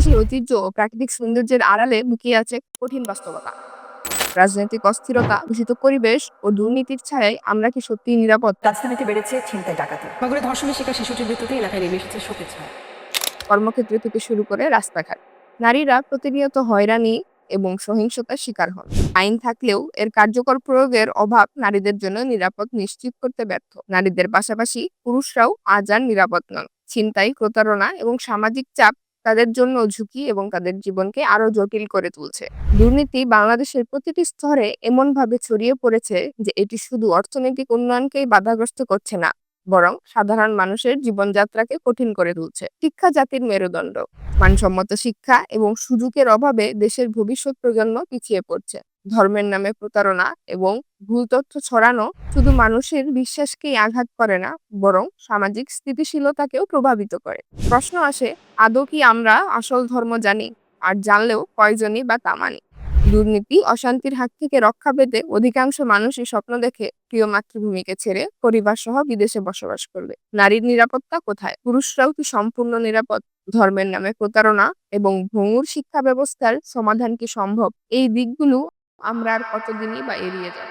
বাংলাদেশের ঐতিহ্য ও প্রাকৃতিক সৌন্দর্যের আড়ালে লুকিয়ে আছে কঠিন বাস্তবতা। রাজনৈতিক অস্থিরতা, দূষিত পরিবেশ ও দুর্নীতির ছায়ায় আমরা কি সত্যিই নিরাপদ? রাজধানীতে বেড়েছে ছিনতাই, ডাকাতি। নগরে ধর্ষণের শিকার শিশুটির মৃত্যুতে এলাকায় নেমে এসেছে শোকের ছায়া। কর্মক্ষেত্র থেকে শুরু করে রাস্তাঘাট, নারীরা প্রতিনিয়ত হয়রানি এবং সহিংসতার শিকার হন। আইন থাকলেও এর কার্যকর প্রয়োগের অভাব নারীদের জন্য নিরাপদ নিশ্চিত করতে ব্যর্থ। নারীদের পাশাপাশি পুরুষরাও আজ আর নিরাপদ নন। ছিনতাই, প্রতারণা এবং সামাজিক চাপ তাদের জন্য ঝুঁকি এবং তাদের জীবনকে আরো জটিল করে তুলছে। দুর্নীতি বাংলাদেশের প্রতিটি স্তরে এমনভাবে ছড়িয়ে পড়েছে যে এটি শুধু অর্থনৈতিক উন্নয়নকেই বাধাগ্রস্ত করছে না, বরং সাধারণ মানুষের জীবনযাত্রাকে কঠিন করে তুলছে। শিক্ষা জাতির মেরুদণ্ড। মানসম্মত শিক্ষা এবং সুযোগের অভাবে দেশের ভবিষ্যৎ প্রজন্ম পিছিয়ে পড়ছে। ধর্মের নামে প্রতারণা এবং ভুল তথ্য ছড়ানো শুধু মানুষের বিশ্বাসকেই আঘাত করে না, বরং সামাজিক স্থিতিশীলতাকেও প্রভাবিত করে। প্রশ্ন আসে, আদৌ কি আমরা আসল ধর্ম জানি? আর জানলেও কয়জনই বা তা মানি? দুর্নীতি, অশান্তির হাত থেকে রক্ষা পেতে অধিকাংশ মানুষই স্বপ্ন দেখে প্রিয় মাতৃভূমিকে ছেড়ে পরিবার সহ বিদেশে বসবাস করবে। নারীর নিরাপত্তা কোথায়? পুরুষরাও কি সম্পূর্ণ নিরাপদ? ধর্মের নামে প্রতারণা এবং ভঙ্গুর শিক্ষা ব্যবস্থার সমাধান কি সম্ভব? এই দিকগুলো আমরা আর কতদিনই বা এড়িয়ে যাব?